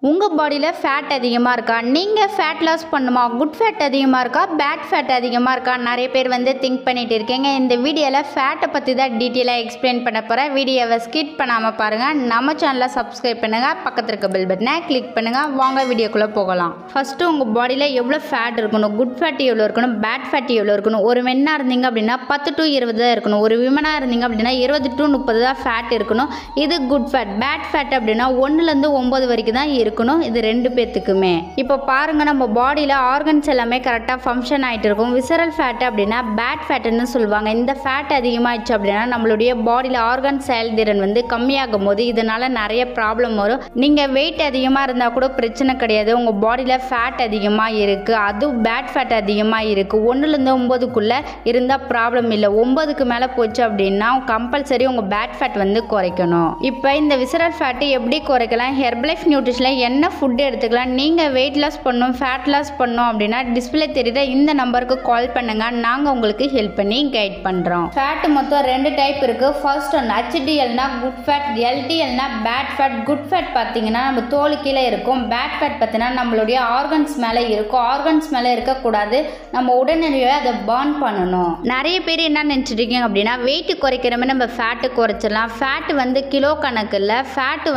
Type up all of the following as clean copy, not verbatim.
உங்கள் பாடியில் ஃபேட் அதிகமாக இருக்கா? நீங்கள் ஃபேட் லாஸ் பண்ணுமா? குட் ஃபேட் அதிகமாக இருக்கா? பேட் ஃபேட் அதிகமாக இருக்கா? நிறைய பேர் திங்க் பண்ணிகிட்டு இருக்கீங்க. இந்த வீடியோவில் ஃபேட்டை பற்றி தான் டீட்டெயிலாக எக்ஸ்பிளைன் பண்ண போகிறேன். வீடியோவை ஸ்கிப் பண்ணாமல் பாருங்கள். நம்ம சேனலை சப்ஸ்கிரைப் பண்ணுங்கள், பக்கத்தில் இருக்க பெல் பட்டனை கிளிக் பண்ணுங்கள். வாங்க வீடியோக்குள்ளே போகலாம். ஃபஸ்ட்டு உங்கள் பாடியில் எவ்வளோ ஃபேட் இருக்கணும், குட் ஃபேட் எவ்வளோ இருக்கணும், பேட் ஃபேட் எவ்வளோ இருக்கணும். ஒரு மென்னாக இருந்தீங்க அப்படின்னா 10 to 20 தான் இருக்கணும். ஒரு விமனாக இருந்தீங்க அப்படின்னா 20 to 30 தான் ஃபேட் இருக்கணும். இது குட் ஃபேட். பேட் ஃபேட் அப்படின்னா 1லேருந்து 9 வரைக்கும் தான் இருக்கணும். இது ரெண்டு பேத்துக்குமே. இப்போ பாருங்க, நம்ம பாடியில் ஆர்கன்ஸ் எல்லாமே கரெக்டாக ஃபங்க்ஷன் ஆகிட்டு இருக்கும். விசரல் ஃபேட் அப்படின்னா பேட் ஃபேட்டுன்னு சொல்லுவாங்க. இந்த ஃபேட் அதிகமாகிடுச்சு அப்படின்னா நம்மளுடைய பாடியில் ஆர்கன் செயல்திறன் கம்மியாகும் போது இதனால நிறைய ப்ராப்ளம் வரும். நீங்கள் வெயிட் அதிகமாக இருந்தால் கூட பிரச்சனை கிடையாது. உங்கள் பாடியில் ஃபேட் அதிகமாக இருக்குது, அதுவும் பேட் ஃபேட் அதிகமாக இருக்குது. 1லேருந்து 9க்குள்ளே இருந்தால் ப்ராப்ளம் இல்லை. 9க்கு மேலே போச்சு அப்படின்னா கம்பல்சரி உங்கள் பேட் ஃபேட் குறைக்கணும். இப்போ இந்த விசரல் ஃபேட்டு எப்படி குறைக்கலாம்? ஹெர்பலைஃப் நியூட்ரிஷனில் என்ன ஃபுட் எடுத்துக்கலாம்? நீங்கள் வெயிட் லாஸ் பண்ணணும், ஃபேட் லாஸ் பண்ணணும் அப்படின்னா டிஸ்பிளே தெரியுற இந்த நம்பருக்கு கால் பண்ணுங்கள். நாங்கள் உங்களுக்கு ஹெல்ப் பண்ணி கைட் பண்ணுறோம். ஃபேட் மொத்தம் 2 டைப் இருக்குது. ஃபர்ஸ்ட் ஒன் HDLனா குட் ஃபேட், LDLனா பேட் ஃபேட். குட் ஃபேட் பார்த்தீங்கன்னா நம்ம தோல் கீழே இருக்கும். பேட் ஃபேட் பார்த்தீங்கன்னா நம்மளுடைய ஆர்கன்ஸ் மேலே இருக்கும். ஆர்கன்ஸ் மேலே இருக்கக்கூடாது. நம்ம உடனடியாக அதை பர்ன் பண்ணணும். நிறைய பேர் என்ன நினச்சிருக்கீங்க அப்படின்னா வெயிட் குறைக்கிற மாதிரி நம்ம ஃபேட்டு குறைச்சிடலாம். ஃபேட்டு கிலோ கணக்கில் ஃபேட்டு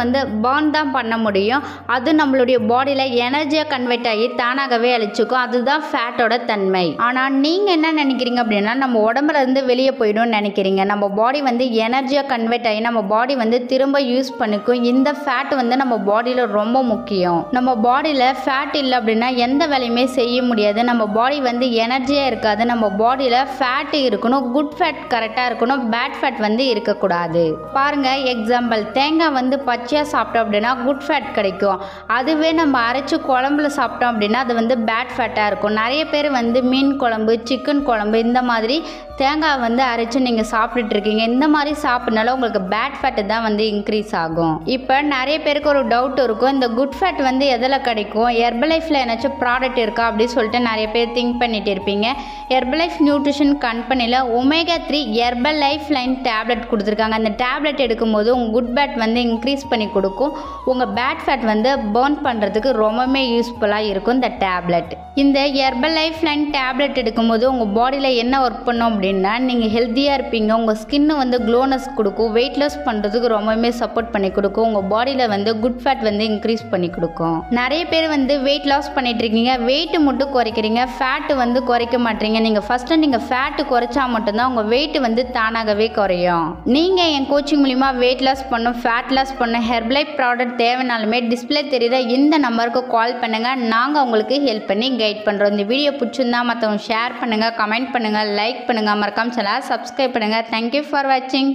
பர்ன் தான் பண்ண முடியும். அது நம்மளுடைய பாடியில் எனர்ஜியாக கன்வெர்ட் ஆகி தானாகவே அழிச்சுக்கும். அதுதான் ஃபேட்டோட தன்மை. ஆனால் நீங்கள் என்ன நினைக்கிறீங்க அப்படின்னா நம்ம உடம்புல இருந்து வெளியே போயிடும்னு நினைக்கிறீங்க. நம்ம பாடி எனர்ஜியாக கன்வெர்ட் ஆகி நம்ம பாடி திரும்ப யூஸ் பண்ணிக்கும். இந்த ஃபேட் நம்ம பாடியில் ரொம்ப முக்கியம். நம்ம பாடியில் ஃபேட் இல்லை அப்படின்னா எந்த வேலையுமே செய்ய முடியாது. நம்ம பாடி எனர்ஜியாக இருக்காது. நம்ம பாடியில் ஃபேட் இருக்கணும், குட் ஃபேட் கரெக்டாக இருக்கணும், பேட் ஃபேட் இருக்கக்கூடாது. பாருங்க, எக்ஸாம்பிள், தேங்காய் பச்சையாக சாப்பிட்டோம் அப்படின்னா குட் ஃபேட் கிடைக்கும். அதுவே நம்ம அரைச்சி குழம்புல சாப்பிட்டோம் அப்படின்னா அது பேட் ஃபேட்டாக இருக்கும். நிறைய பேர் மீன் குழம்பு, சிக்கன் குழம்பு இந்த மாதிரி தேங்காய் அரைச்சி நீங்கள் சாப்பிட்டுட்டு இருக்கீங்க. இந்த மாதிரி சாப்பிட்னால உங்களுக்கு பேட் ஃபேட்டு தான் இன்க்ரீஸ் ஆகும். இப்போ நிறைய பேருக்கு ஒரு டவுட் இருக்கும், இந்த குட் ஃபேட் எதில் கிடைக்கும்? ஹெர்பலைஃப்பில் ஏதாச்சும் ப்ராடக்ட் இருக்கா அப்படின்னு சொல்லிட்டு நிறைய பேர் திங்க் பண்ணிட்டு இருப்பீங்க. ஹெர்பலைஃப் நியூட்ரிஷன் கம்பெனியில் ஒமேகா 3 ஹெர்பலைஃப் லைன் டேப்லெட் கொடுத்துருக்காங்க. அந்த டேப்லெட் எடுக்கும்போது உங்கள் குட் ஃபேட் இன்க்ரீஸ் பண்ணி கொடுக்கும். உங்கள் பேட் ஃபேட் பர்ன் பண்ணுறதுக்கு ரொம்பவே யூஸ்ஃபுல்லாக இருக்கும் இந்த டேப்லெட். இந்த ஹெர்பலைஃப் லைன் டேப்லெட் எடுக்கும்போது உங்கள் பாடியில் என்ன ஒர்க் பண்ணும் அப்படின்னா நீங்கள் ஹெல்த்தியாக இருப்பீங்க. உங்கள் ஸ்கின்னு க்ளோனஸ் கொடுக்கும். வெயிட் லாஸ் பண்ணுறதுக்கு ரொம்பவே சப்போர்ட் பண்ணி கொடுக்கும். உங்கள் பாடியில் குட் ஃபேட் இன்க்ரீஸ் பண்ணி கொடுக்கும். நிறைய பேர் வெயிட் லாஸ் பண்ணிட்டு இருக்கீங்க, வெயிட் மட்டும் குறைக்கிறீங்க, ஃபேட்டு குறைக்க மாட்டீங்க. நீங்கள் ஃபேட்டு குறைச்சா மட்டும்தான் உங்கள் வெயிட் தானாகவே குறையும். நீங்கள் என் கோச்சிங் மூலிமா வெயிட் லாஸ் பண்ணும், ஃபேட் லாஸ் பண்ணும், ஹெர்பலைஃப் ப்ராடக்ட் தேவைனாலுமே டிஸ்பிளே தெரியுற இந்த நம்பருக்கு கால் பண்ணுங்கள். நாங்கள் உங்களுக்கு ஹெல்ப் பண்ணி கைட் பண்ணுறோம். இந்த வீடியோ பிடிச்சிருந்தா மற்றவங்க ஷேர் பண்ணுங்கள், கமெண்ட் பண்ணுங்கள், லைக் பண்ணுங்கள், மறக்காம சேனலை சப்ஸ்கிரைப் பண்ணுங்கள். தேங்க்யூ ஃபார் வாட்சிங்.